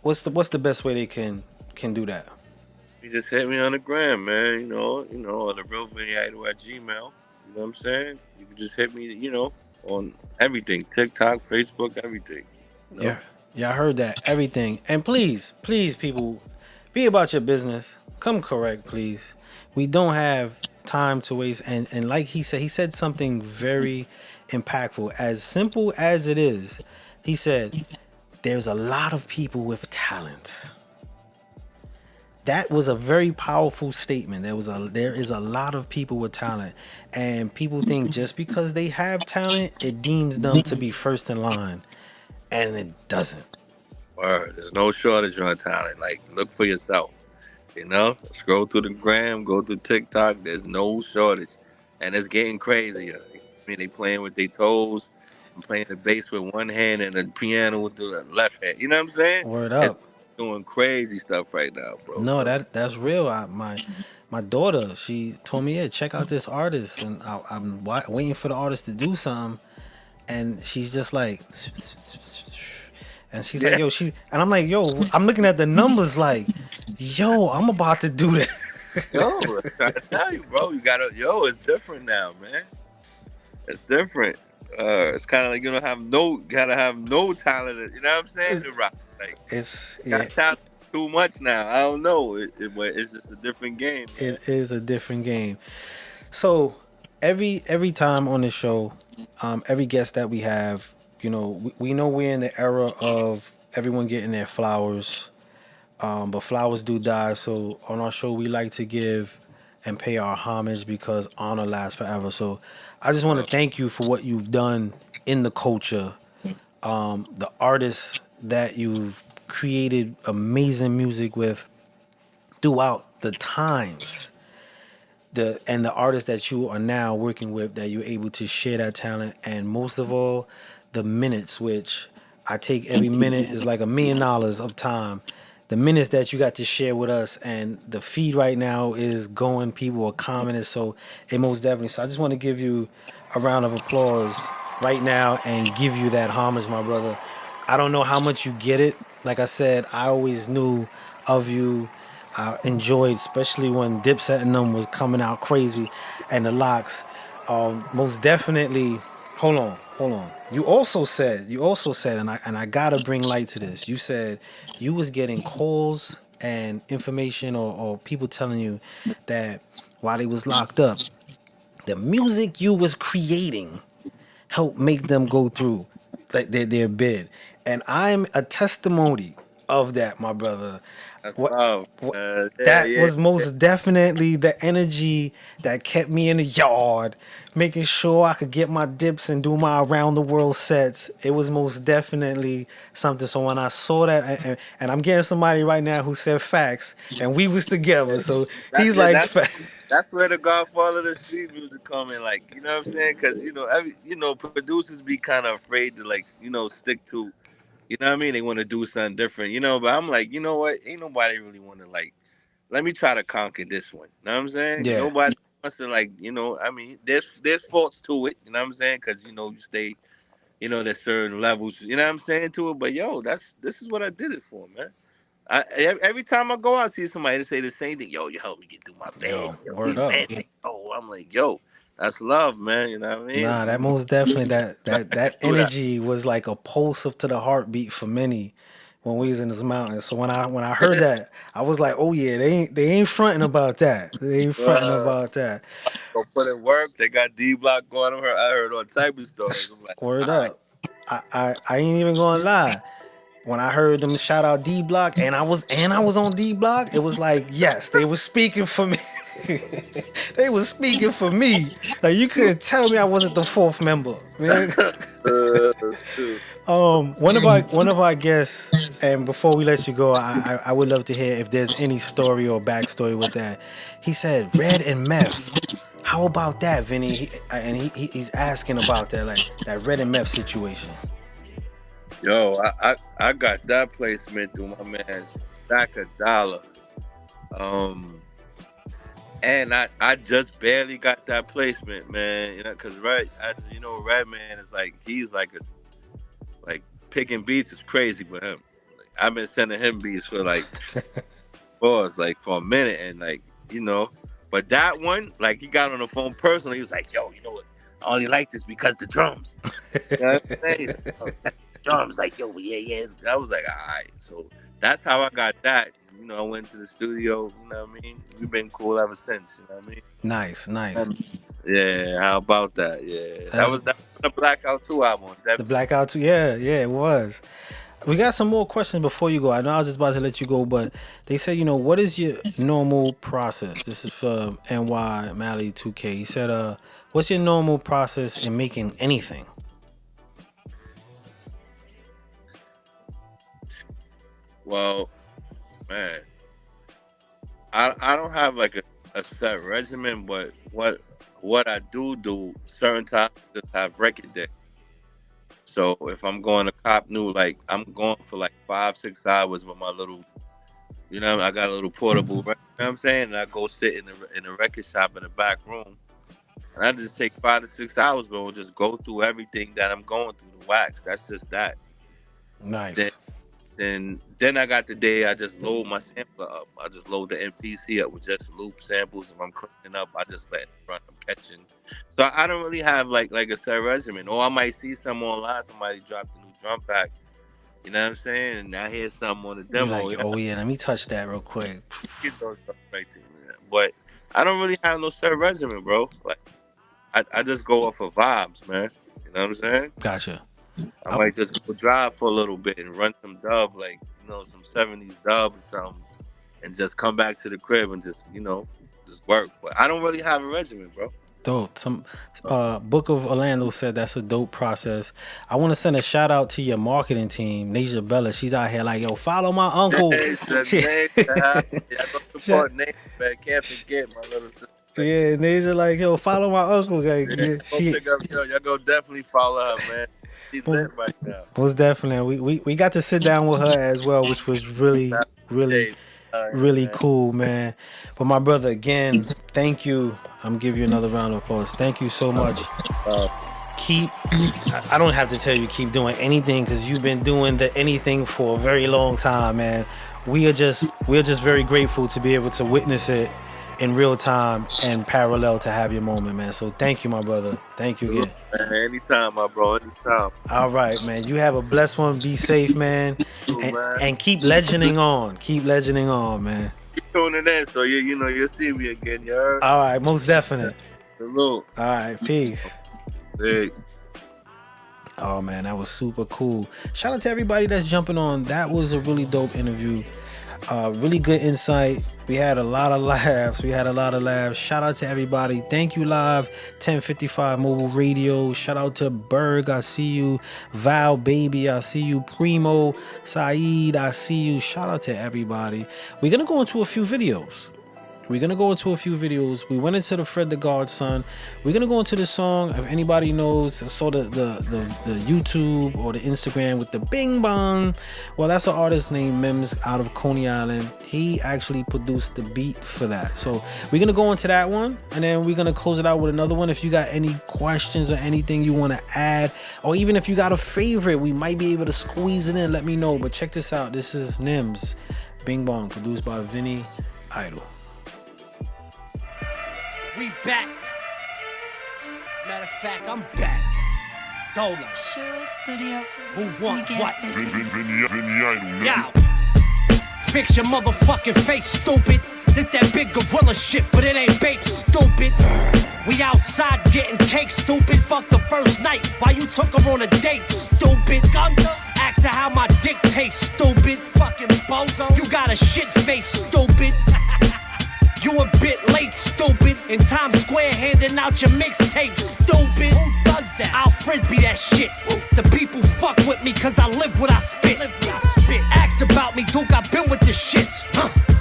what's the best way they can do that? You just hit me on the gram, man. On the real Vinny Idol at Gmail. You know what I'm saying? You can just hit me, on everything, TikTok, Facebook, everything. You know? Yeah, yeah, I heard that. Everything. And please, please, people, be about your business. Come correct, please. We don't have time to waste. And like he said something very impactful. As simple as it is, he said, there's a lot of people with talent. That was a very powerful statement. There is a lot of people with talent, and people think just because they have talent, it deems them to be first in line, and it doesn't. Word. There's no shortage on talent. Like, look for yourself. You know, scroll through the gram, go to TikTok. There's no shortage, and it's getting crazier. I mean, they playing with their toes, and playing the bass with one hand and the piano with the left hand. You know what I'm saying? Word It's up. doing crazy stuff right now, bro. No, So, that's real. My daughter, she told me, yeah, check out this artist, and I'm waiting for the artist to do something, and she's just like, and she's like, yeah, yo, and I'm like, yo, I'm looking at the numbers, like, yo, I'm about to do that. yo, I'm trying to tell you, bro. It's different now, man. It's different. It's kind of like gotta have no talent. You know what I'm saying? To rock. Like, It's got talent too much now. I don't know. But it's just a different game. Man. it is a different game. So every time on the show, every guest that we have, we know we're in the era of everyone getting their flowers, but flowers do die. So on our show, we like to give and pay our homage because honor lasts forever. So I just want to thank you for what you've done in the culture, the artists that you've created amazing music with throughout the times, the artists that you are now working with, that you're able to share that talent, and most of all, the minutes, which I take every minute is like $1 million of time. The minutes that you got to share with us, and the feed right now is going. People are commenting, so it most definitely. So I just want to give you a round of applause right now and give you that homage, my brother. I don't know how much you get it. Like I said, I always knew of you. I enjoyed, especially when Dipset and them was coming out crazy, and the locks. Most definitely. Hold on. You also said, and I gotta bring light to this. You said you was getting calls and information, or people telling you that while they was locked up, the music you was creating helped make them go through like their bid. And I'm a testimony of that, my brother. That's What, love. what Yeah, that yeah. was most definitely the energy that kept me in the yard, making sure I could get my dips and do my around the world sets. It was most definitely something. So when I saw that, and I'm getting somebody right now who said facts, and we was together. So he's like, That's where the Godfather of the street music come in. Like, you know what I'm saying? Because producers be kind of afraid to stick to. You know what I mean? They want to do something different, but I'm like, you know what? Ain't nobody really want to let me try to conquer this one. You know what I'm saying? yeah, Nobody wants to I mean, there's faults to it, you know what I'm saying? Because, you stay, there's certain levels, you know what I'm saying, to it. But this is what I did it for, man. Every time I go out, I see somebody to say the same thing. Yo, you help me get through my bag. yo, Yo, word these up. fans, I'm like, yo, that's love, man. You know what I mean? Nah, that most definitely that Do that. energy was like a pulse up to the heartbeat for many when we was in this mountain. So when I heard that, I was like, oh yeah, they ain't fronting about that. They ain't fronting about that. Go put in work. They got D Block going on her. I heard all type of stories. I'm like, Word all right. up. I ain't even gonna lie. When I heard them shout out D Block and I was on D Block, it was like, yes, they was speaking for me. They was speaking for me. Like you couldn't tell me I wasn't the fourth member, man. Shoot. One of our guests, and before we let you go, I would love to hear if there's any story or backstory with that. He said Red and Meth. How about that, Vinny? He's asking about that, like that Red and Meth situation. Yo, I got that placement through my man Stack a Dollar. And I just barely got that placement, man. Because Redman is he's like picking beats is crazy with him. Like, I've been sending him beats for for a minute, and but that one, he got on the phone personally. He was like, yo, you know what? I only like this because the drums. You know what I'm saying? Drums, like, yo, yeah. I was like, all right. So that's how I got that. You know, I went to the studio, you know what I mean? We've been cool ever since, you know what I mean? Nice. Yeah, how about that? Yeah. That was the Blackout 2 album. The Blackout 2, yeah, it was. We got some more questions before you go. I know I was just about to let you go, but they say, you know, what is your normal process? This is for NY Mally 2K. He said, what's your normal process in making anything? Well, man, I don't have like a set regimen, but what I do certain times just have record day. So if I'm going to cop new, like I'm going for like 5-6 hours with my little, you know, I got a little portable record, you know what I'm saying? And I go sit in the record shop in the back room. And I just take 5 to 6 hours, bro, and just go through everything that I'm going through, the wax. That's just that. Nice. Then I got the day I just load my sampler up. I just load the MPC up with just loop samples. If I'm cleaning up, I just let it run. I'm catching. So I don't really have like a set regimen. Or I might see something online, somebody dropped a new drum pack. You know what I'm saying? And I hear something on the demo. Like, oh yeah, let me touch that real quick. Get those stuff right to me. But I don't really have no set regimen, bro. Like I just go off of vibes, man. You know what I'm saying? Gotcha. I might just go drive for a little bit and run some dub, like, you know, some 70s dub or something, and just come back to the crib and just, you know, just work. But I don't really have a regimen, bro. Dope. Some Book of Orlando said that's a dope process. I want to send a shout out to your marketing team, Nasia Bella. She's out here like, yo, follow my uncle. I go support Nate, man. Can't forget my little sister. Yeah, Nasia like, yo, follow my uncle. Like, yeah, y'all go definitely follow her, man. She's lit right now. Most definitely. We got to sit down with her as well, which was really cool, man. But my brother, again, thank you. I'm giving you another round of applause. Thank you so much. I don't have to tell you keep doing anything, because you've been doing the anything for a very long time, man. We're just very grateful to be able to witness it in real time and parallel to have your moment, man. So thank you, my brother. Thank you again. Anytime, my bro. Anytime. All right, man. You have a blessed one. Be safe, man. And keep legending on. Keep legending on, man. Keep tuning in, so you know you'll see me again. You heard? All right, most definite. Salute. All right, peace. Peace. Oh man, that was super cool. Shout out to everybody that's jumping on. That was a really dope interview. Really good insight. We had a lot of laughs. Shout out to everybody. Thank you, Live 1055 Mobile Radio. Shout out to Berg, I see you. Val Baby, I see you. Primo, Saeed, I see you. Shout out to everybody. We're gonna go into a few videos. We went into the Fred the Godson. We're going to go into the song. If anybody knows, saw the YouTube or the Instagram with the Bing Bong. Well, that's an artist named Mims out of Coney Island. He actually produced the beat for that. So we're going to go into that one. And then we're going to close it out with another one. If you got any questions or anything you want to add, or even if you got a favorite, we might be able to squeeze it in. Let me know. But check this out. This is Nims, Bing Bong, produced by Vinny Idol. We back. Matter of fact, I'm back. Dola. SHU Studio. Who want what? Vinny Idol, nigga. Yo. Fix your motherfucking face, stupid. This that big gorilla shit, but it ain't babe, stupid. We outside getting cake, stupid. Fuck the first night while you took her on a date, stupid. Ask her how my dick tastes, stupid. Fucking bozo. You got a shit face, stupid. You a bit late, stupid. In Times Square handing out your mixtape, stupid. Who does that? I'll frisbee that shit. The people fuck with me cause I live what I spit. Ask about me, Duke, I've been with the shits.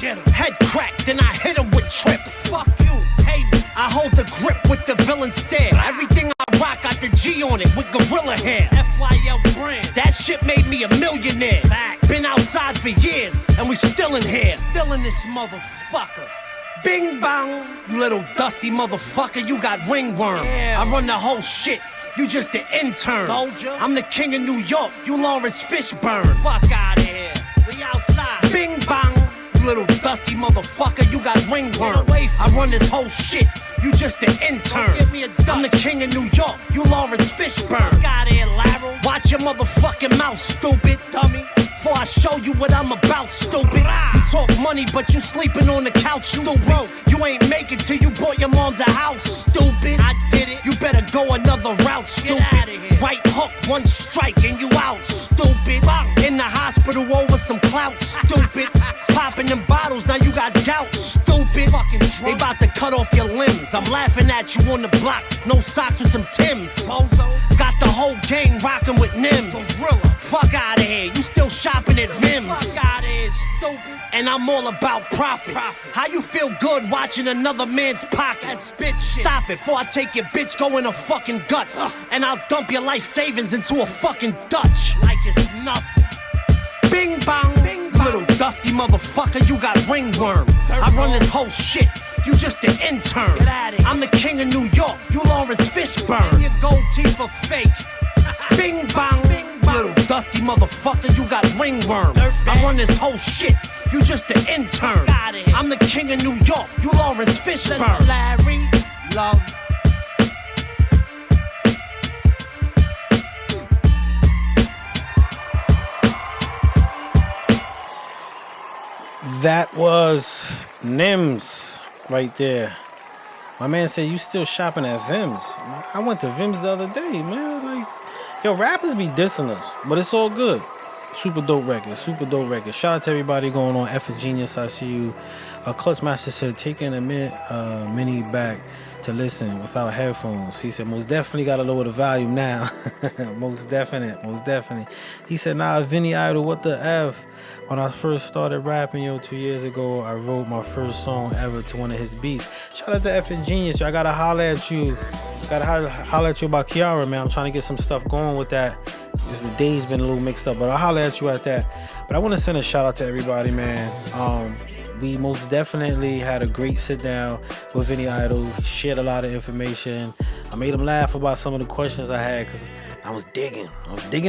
Get him. Head cracked, then I hit him with trips. Fuck you, hey me. I hold the grip with the villain stare. Everything I rock got the G on it with gorilla hair. FYL brand. That shit made me a millionaire. Facts. Been outside for years and we still in here. Still in this motherfucker. Bing bong, you little dusty motherfucker, you got ringworm. Yeah. I run the whole shit, you just the intern. I'm the king of New York, you Lawrence Fishburne. Fuck out of here, we outside. Bing bong, you little dusty motherfucker, you got ringworm. I run this whole shit. You just an intern. I'm the king of New York. You Lawrence Fishburne. Got here, Larry. Watch your motherfucking mouth, stupid dummy. Before I show you what I'm about, stupid. You talk money, but you sleeping on the couch, stupid. You ain't make it till you bought your mom's a house, stupid. I did it. You better go another route, stupid. Right hook, one strike, and you out, stupid. In the hospital over some clout, stupid. Popping them bottles, now you got gout, stupid. They about to cut off your limbs. I'm laughing at you on the block. No socks with some Timbs. Got the whole gang rocking with Nims. Fuck out of here. You still shopping at Vims. Fuck out of here, stupid. And I'm all about profit. How you feel good watching another man's pockets? Bitch stop it before I take your bitch go in her fucking guts. And I'll dump your life savings into a fucking Dutch. Like it's nothing. Bing bong, bing bong. Little dusty motherfucker, you got ringworm. I run this whole shit. You just an intern. I'm the king of New York. You Lawrence Fishburne. And your gold teeth are fake. Bing bong, bing bong. Little dusty motherfucker, you got ringworm. I run this whole shit. You just an intern. I'm the king of New York. You Lawrence Fishburne. Larry, love. That was Nims right there. My man said you still shopping at Vims. I went to Vims the other day, man. Like, yo, rappers be dissing us, but it's all good. Super dope record, super dope record. Shout out to everybody going on. F is Genius, I see you. Clutch Master said taking a mini back to listen without headphones. He said most definitely gotta lower the volume now. most definitely. He said nah, Vinny Idol, what the F? When I first started rapping, 2 years ago, I wrote my first song ever to one of his beats. Shout out to F and Genius. I gotta holler at you. Holler at you about Kiara, man. I'm trying to get some stuff going with that. Because the day's been a little mixed up, but I'll holler at you at that. But I want to send a shout out to everybody, man. We most definitely had a great sit down with Vinny Idol. He shared a lot of information. I made him laugh about some of the questions I had because I was digging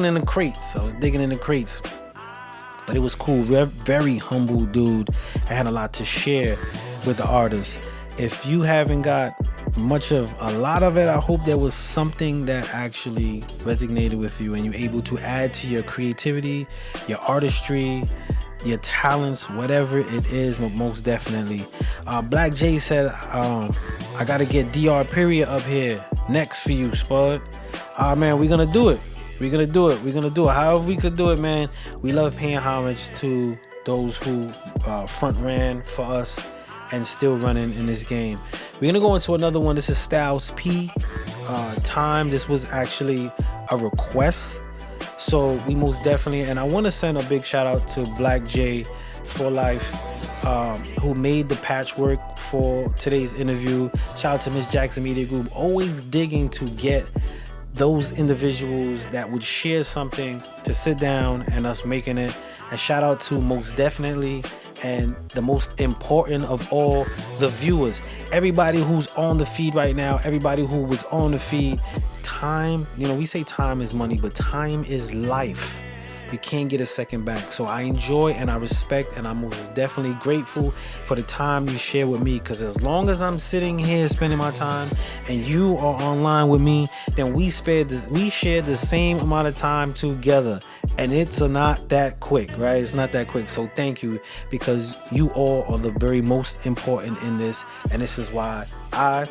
in the crates. But it was cool. Very humble dude. I had a lot to share with the artists. If you haven't got a lot of it, I hope there was something that actually resonated with you and you're able to add to your creativity, your artistry, your talents, whatever it is, most definitely. Black J said, I gotta get DR Period up here next for you, Spud. Man, we're gonna do it. We're gonna do it. However we could do it, man. We love paying homage to those who front ran for us and still running in this game. We're gonna go into another one. This is Styles P. Time. This was actually a request. So we most definitely, and I want to send a big shout out to Black J for Life, who made the patchwork for today's interview. Shout out to Miss Jackson Media Group, always digging to get those individuals that would share something to sit down and us making it. And shout out to most definitely and the most important of all, the viewers, everybody who's on the feed right now, everybody who was on the feed. Time, we say time is money, but time is life. You can't get a second back. So I enjoy and I respect and I'm most definitely grateful for the time you share with me, because as long as I'm sitting here spending my time and you are online with me, then we share the same amount of time together, and it's not that quick, right? It's not that quick. So thank you, because you all are the very most important in this, and this is why I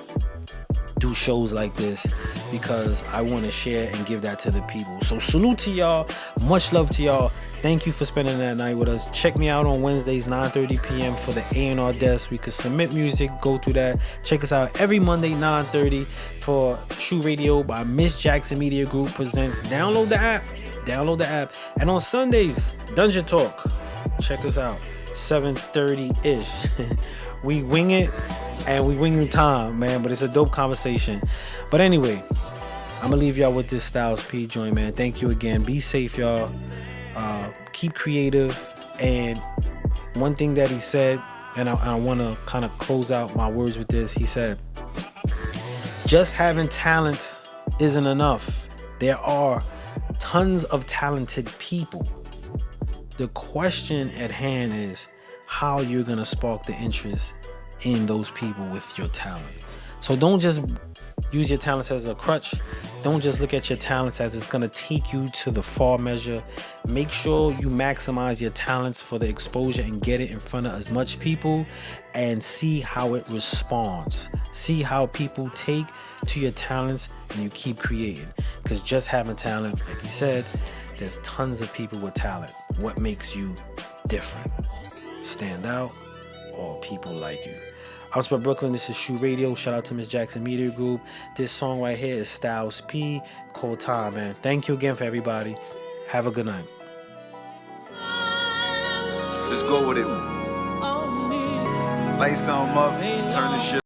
do shows like this, because I want to share and give that to the people. So salute to y'all, much love to y'all. Thank you for spending that night with us. Check me out on Wednesdays 9:30 p.m. for the A&R desk. We can submit music, go through that. Check us out every Monday 9:30 for SHU Radio by Miss Jackson Media Group presents. Download the app. And on Sundays, Dungeon Talk. Check us out 7:30-ish. We wing it. And we wing the time, man, but it's a dope conversation. But anyway, I'm gonna leave y'all with this Styles P joint, man. Thank you again. Be safe, y'all. Keep creative. And one thing that he said, and I want to kind of close out my words with this. He said, just having talent isn't enough. There are tons of talented people. The question at hand is how you're gonna spark the interest in those people with your talent. So don't just use your talents as a crutch. Don't just look at your talents as it's gonna take you to the far measure. Make sure you maximize your talents for the exposure and get it in front of as much people and see how it responds. See how people take to your talents and you keep creating. Because just having talent, like you said, there's tons of people with talent. What makes you different? Stand out or people like you? I was from Brooklyn. This is SHU Radio. Shout out to Miss Jackson Media Group. This song right here is Styles P, Cold Time, man. Thank you again for everybody. Have a good night. Just go with it. Light something up, turn the shit